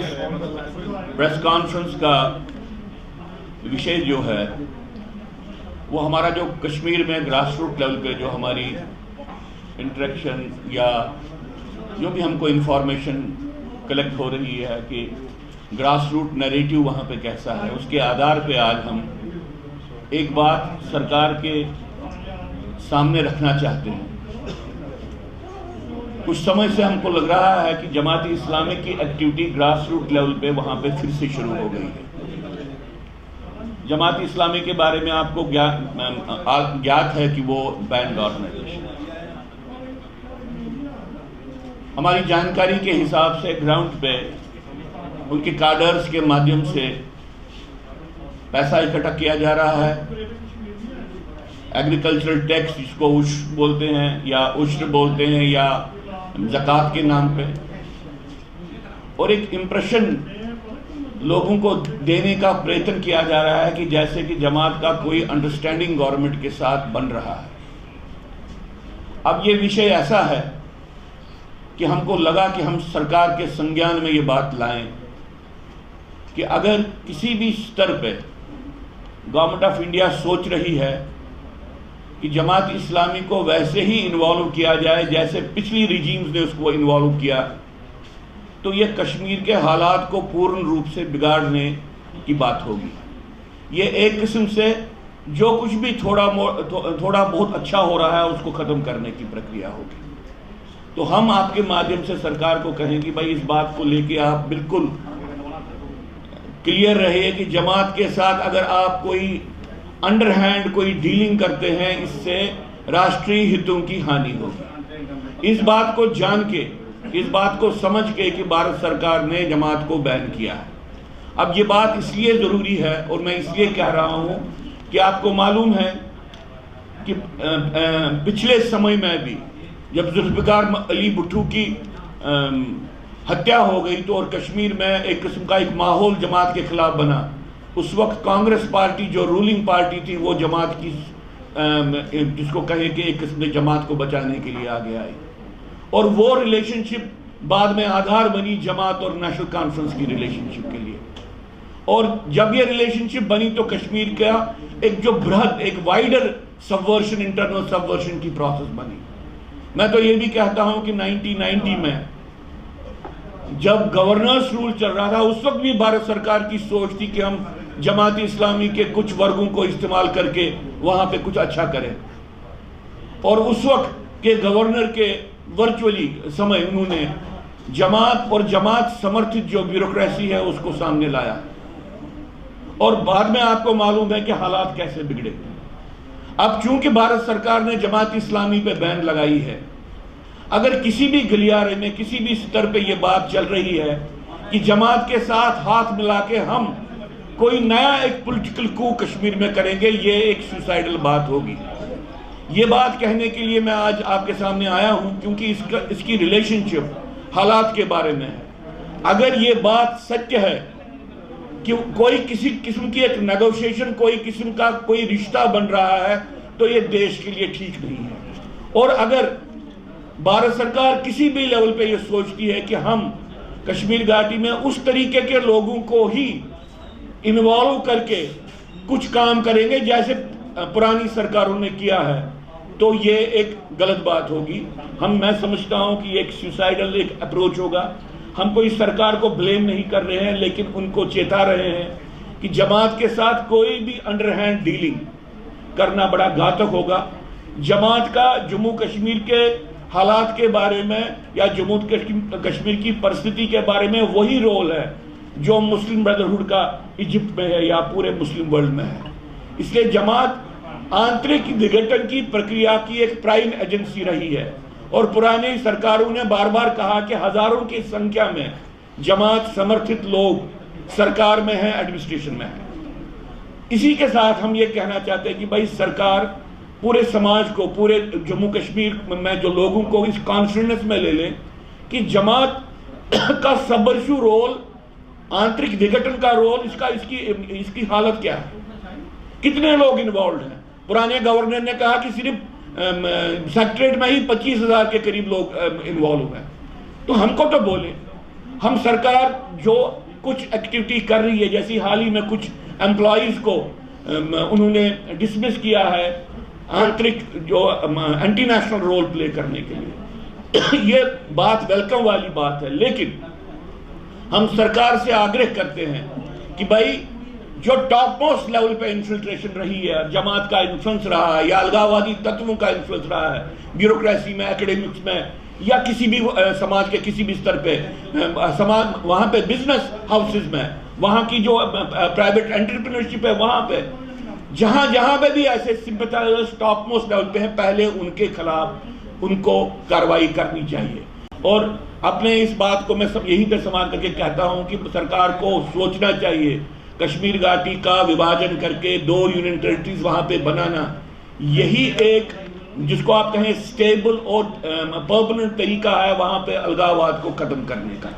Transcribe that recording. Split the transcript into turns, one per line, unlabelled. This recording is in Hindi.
इस प्रेस कॉन्फ्रेंस का विषय जो है वो हमारा जो कश्मीर में ग्रास रूट लेवल पे जो हमारी इंटरेक्शन या जो भी हमको इंफॉर्मेशन कलेक्ट हो रही है कि ग्रास रूट नैरेटिव वहाँ पे कैसा है, उसके आधार पे आज हम एक बात सरकार के सामने रखना चाहते हैं। कुछ समय से हमको लग रहा है कि जमात इस्लामी की एक्टिविटी ग्रास रूट लेवल पे वहाँ पे फिर से शुरू हो गई है। जमात इस्लामी के बारे में आपको ज्ञात है कि वो बैंड ऑर्गेनाइजेशन है। हमारी जानकारी के हिसाब से ग्राउंड पे उनके कार्डर्स के माध्यम से पैसा इकट्ठा किया जा रहा है। एग्रीकल्चरल टैक्स जिसको उश्र बोलते हैं या उश्र बोलते हैं या ज़कात के नाम पे, और एक इम्प्रेशन लोगों को देने का प्रयत्न किया जा रहा है कि जैसे कि जमात का कोई अंडरस्टैंडिंग गवर्नमेंट के साथ बन रहा है। अब ये विषय ऐसा है कि हमको लगा कि हम सरकार के संज्ञान में ये बात लाएं कि अगर किसी भी स्तर पे गवर्नमेंट ऑफ इंडिया सोच रही है कि जमात इस्लामी को वैसे ही इन्वॉल्व किया जाए जैसे पिछली रिजीम्स ने उसको इन्वॉल्व किया, तो ये कश्मीर के हालात को पूर्ण रूप से बिगाड़ने की बात होगी। ये एक किस्म से जो कुछ भी थोड़ा बहुत अच्छा हो रहा है उसको ख़त्म करने की प्रक्रिया होगी। तो हम आपके माध्यम से सरकार को कहें कि भाई इस बात को लेके आप बिल्कुल क्लियर रहिए कि जमात के साथ अगर आप कोई अंडरहैंड कोई डीलिंग करते हैं, इससे राष्ट्रीय हितों की हानि होगी। इस बात को जान के, इस बात को समझ के कि भारत सरकार ने जमात को बैन किया है। अब ये बात इसलिए ज़रूरी है और मैं इसलिए कह रहा हूँ कि आपको मालूम है कि पिछले समय में भी जब जुल्फ़िकार अली भुट्टो की हत्या हो गई तो और कश्मीर में एक किस्म का एक माहौल जमात के खिलाफ बना, उस वक्त कांग्रेस पार्टी जो रूलिंग पार्टी थी वो जमात की जिसको कहे कि एक किस्म से जमात को बचाने के लिए आगे आई, और वो रिलेशनशिप बाद में आधार बनी जमात और नेशनल कॉन्फ्रेंस की रिलेशनशिप के लिए। और जब ये रिलेशनशिप बनी तो कश्मीर का एक जो बृहद एक वाइडर सबवर्शन, इंटरनल सबवर्शन की प्रोसेस बनी। मैं तो ये भी कहता हूं कि 1990 में जब गवर्नर्स रूल चल रहा था उस वक्त भी भारत सरकार की सोच थी कि हम जमात इस्लामी के कुछ वर्गों को इस्तेमाल करके वहां पे कुछ अच्छा करें, और उस वक्त के गवर्नर के वर्चुअली समय उन्होंने जमात और जमात समर्थित जो ब्यूरोक्रेसी है उसको सामने लाया, और बाद में आपको मालूम है कि हालात कैसे बिगड़े। अब चूंकि भारत सरकार ने जमात इस्लामी पे बैन लगाई है, अगर किसी भी गलियारे में किसी भी स्तर पे ये बात चल रही है कि जमात के साथ हाथ मिला के हम कोई नया एक पॉलिटिकल कू कश्मीर में करेंगे, ये एक सुसाइडल बात होगी। ये बात कहने के लिए मैं आज आपके सामने आया हूं क्योंकि इसकी रिलेशनशिप हालात के बारे में है। अगर ये बात सत्य है कि कोई किसी किस्म की एक नेगोशिएशन, कोई किस्म का कोई रिश्ता बन रहा है, तो ये देश के लिए ठीक नहीं है। और अगर भारत सरकार किसी भी लेवल पे ये सोचती है कि हम कश्मीर घाटी में उस तरीके के लोगों को ही इन्वॉल्व करके कुछ काम करेंगे जैसे पुरानी सरकारों ने किया है, तो ये एक गलत बात होगी। मैं समझता हूं कि एक सुसाइडल एक अप्रोच होगा। हम कोई सरकार को ब्लेम नहीं कर रहे हैं, लेकिन उनको चेता रहे हैं कि जमात के साथ कोई भी अंडरहैंड डीलिंग करना बड़ा घातक होगा। जमात का जम्मू कश्मीर के हालात के बारे में या जम्मू कश्मीर की परिस्थिति के बारे में वही रोल है जो मुस्लिम ब्रदरहुड का इजिप्ट में है या पूरे मुस्लिम वर्ल्ड में है। इसलिए जमात आंतरिक विघटन की प्रक्रिया की एक प्राइम एजेंसी रही है, और पुरानी सरकारों ने बार बार कहा कि हजारों की संख्या में जमात समर्थित लोग सरकार में हैं, एडमिनिस्ट्रेशन में हैं। इसी के साथ हम ये कहना चाहते हैं कि भाई सरकार पूरे समाज को, पूरे जम्मू कश्मीर में जो लोगों को इस कॉन्फिडेंस में ले ले कि जमात का सबवर्सिव रोल, आंतरिक विघटन का रोल, इसकी हालत क्या है, कितने लोग इन्वॉल्व हैं। पुराने गवर्नर ने कहा कि सिर्फ सेक्रेटरीट में ही 25,000 के करीब लोग इन्वॉल्व हैं। तो हमको तो बोले, हम सरकार जो कुछ एक्टिविटी कर रही है, जैसी हाल ही में कुछ एम्प्लॉइज को उन्होंने डिसमिस किया है आंतरिक जो एंटी नेशनल रोल प्ले करने के लिए, ये बात वेलकम वाली बात है। लेकिन हम सरकार से आग्रह करते हैं कि भाई जो टॉप मोस्ट लेवल पे इन्फिल्ट्रेशन रही है, जमात का इन्फ्लुएंस रहा है या अलगाववादी तत्वों का इन्फ्लुएंस रहा है ब्यूरोक्रेसी में, एकेडमिक्स में या किसी भी समाज के किसी भी स्तर पे, समाज वहाँ पे बिजनेस हाउसेज में, वहाँ की जो प्राइवेट एंटरप्रेन्योरशिप है, वहाँ पे जहाँ पे भी ऐसे सिंपैथाइजर्स टॉप मोस्ट लेवल पे हैं, पहले उनके खिलाफ उनको कार्रवाई करनी चाहिए। और अपने इस बात को मैं सब यहीं पे समाप्त करके कहता हूँ कि सरकार को सोचना चाहिए कश्मीर घाटी का विभाजन करके 2 यूनियन टेरिटरीज वहाँ पे बनाना, यही एक जिसको आप कहें स्टेबल और परमानेंट तरीका है वहाँ पे अलगाववाद को खत्म करने का।